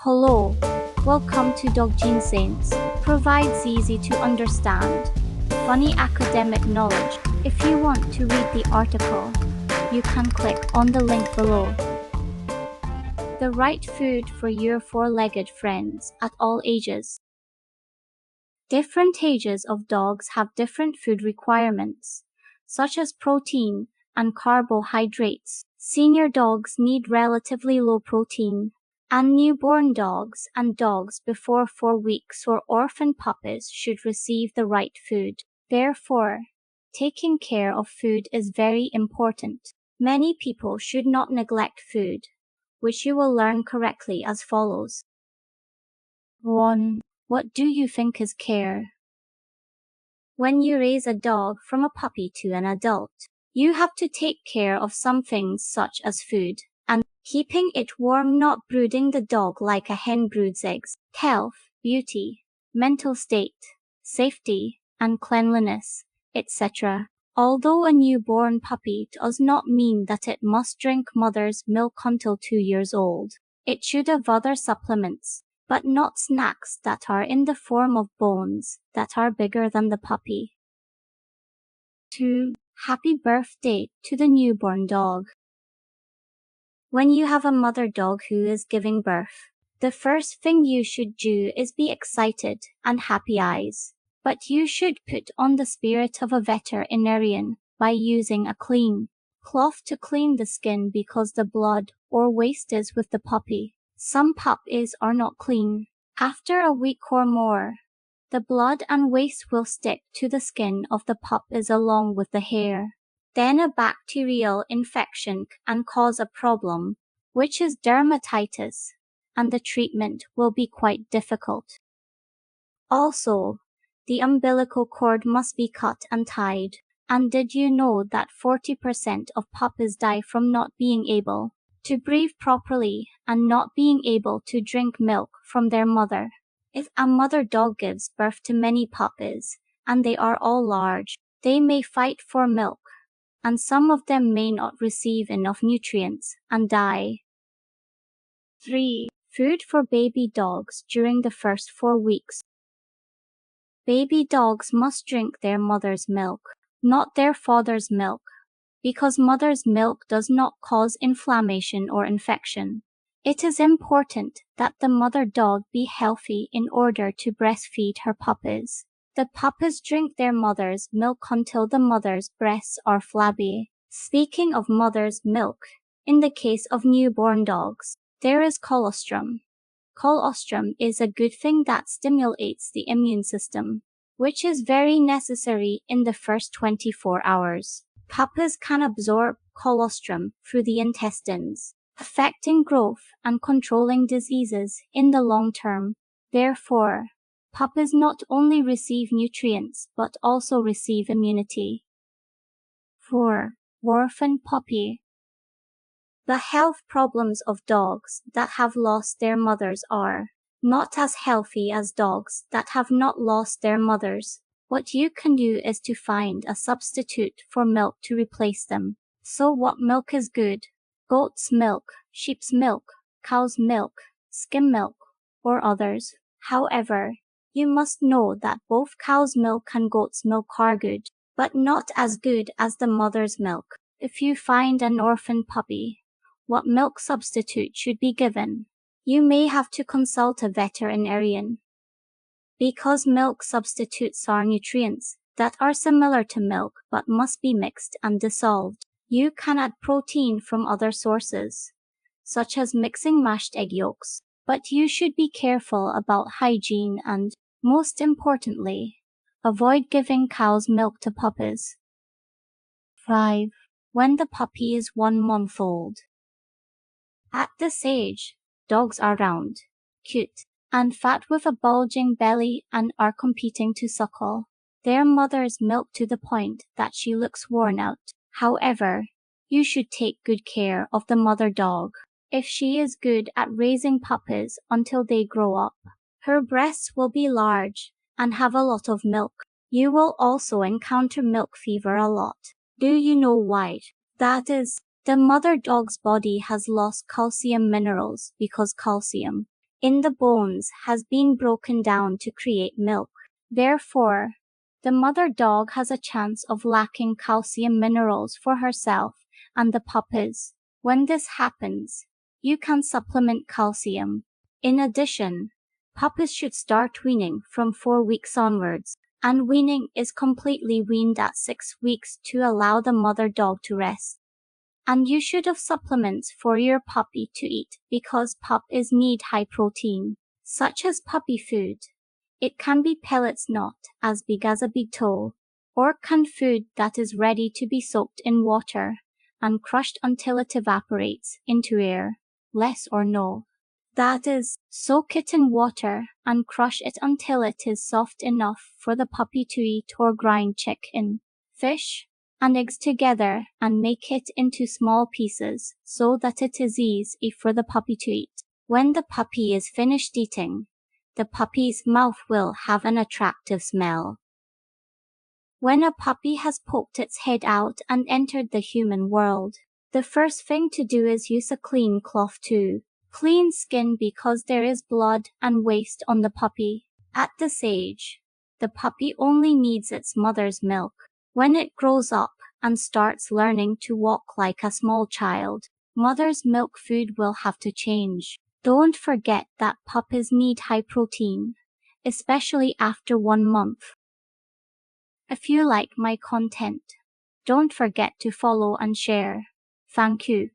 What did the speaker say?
Hello, welcome to Dog Gene Saints. Provides easy to understand, funny academic knowledge. If you want to read the article, you can click on the link below. The right food for your four-legged friends at all ages. Different ages of dogs have different food requirements, such as protein and carbohydrates. Senior dogs need relatively low protein, and newborn dogs and dogs before 4 weeks or orphan puppies should receive the right food. Therefore, taking care of food is very important. Many people should not neglect food, which you will learn correctly as follows. 1. What do you think is care? When you raise a dog from a puppy to an adult, you have to take care of some things such as food and keeping it warm, not brooding the dog like a hen broods eggs, health, beauty, mental state, safety, and cleanliness, etc. Although a newborn puppy does not mean that it must drink mother's milk until 2 years old. It should have other supplements, but not snacks that are in the form of bones that are bigger than the puppy. 2. Happy birthday to the newborn dog. When you have a mother dog who is giving birth, the first thing you should do is be excited and happy eyes. But you should put on the spirit of a veterinarian by using a clean cloth to clean the skin because the blood or waste is with the puppy. Some puppies are not clean. After a week or more, the blood and waste will stick to the skin of the puppies along with the hair. Then a bacterial infection can cause a problem, which is dermatitis, and the treatment will be quite difficult. Also, the umbilical cord must be cut and tied. And did you know that 40% of puppies die from not being able to breathe properly and not being able to drink milk from their mother? If a mother dog gives birth to many puppies, and they are all large, they may fight for milk, and some of them may not receive enough nutrients and die. 3. Food for baby dogs during the first 4 weeks. Baby dogs must drink their mother's milk, not their father's milk, because mother's milk does not cause inflammation or infection. It is important that the mother dog be healthy in order to breastfeed her puppies. The puppies drink their mother's milk until the mother's breasts are flabby. Speaking of mother's milk, in the case of newborn dogs, there is colostrum. Colostrum is a good thing that stimulates the immune system, which is very necessary in the first 24 hours. Puppies can absorb colostrum through the intestines, affecting growth and controlling diseases in the long term. Therefore, puppies not only receive nutrients but also receive immunity. 4. Orphan puppy. The health problems of dogs that have lost their mothers are not as healthy as dogs that have not lost their mothers. What you can do is to find a substitute for milk to replace them. So what milk is good? Goat's milk, sheep's milk, cow's milk, skim milk, or others. However, you must know that both cow's milk and goat's milk are good, but not as good as the mother's milk. If you find an orphan puppy, what milk substitute should be given? You may have to consult a veterinarian. Because milk substitutes are nutrients that are similar to milk but must be mixed and dissolved, you can add protein from other sources, such as mixing mashed egg yolks. But you should be careful about hygiene and, most importantly, avoid giving cow's milk to puppies. 5. When the puppy is 1 month old. At this age, dogs are round, cute, and fat with a bulging belly and are competing to suckle their mother's milk to the point that she looks worn out. However, you should take good care of the mother dog. If she is good at raising puppies until they grow up, her breasts will be large and have a lot of milk. You will also encounter milk fever a lot. Do you know why? That is, the mother dog's body has lost calcium minerals because calcium in the bones has been broken down to create milk. Therefore, the mother dog has a chance of lacking calcium minerals for herself and the puppies. When this happens, you can supplement calcium. In addition, puppies should start weaning from 4 weeks onwards, and weaning is completely weaned at 6 weeks to allow the mother dog to rest. And you should have supplements for your puppy to eat because puppies need high protein, such as puppy food. It can be pellets not as big as a big toe, or canned food that is ready to be soaked in water and crushed until it evaporates into air, less or no. That is, soak it in water and crush it until it is soft enough for the puppy to eat, or grind chicken, fish, and eggs together and make it into small pieces so that it is easy for the puppy to eat. When the puppy is finished eating, the puppy's mouth will have an attractive smell. When a puppy has poked its head out and entered the human world, the first thing to do is use a clean cloth to clean skin because there is blood and waste on the puppy. At this age, the puppy only needs its mother's milk. When it grows up and starts learning to walk like a small child, mother's milk food will have to change. Don't forget that puppies need high protein, especially after 1 month. If you like my content, don't forget to follow and share. Thank you.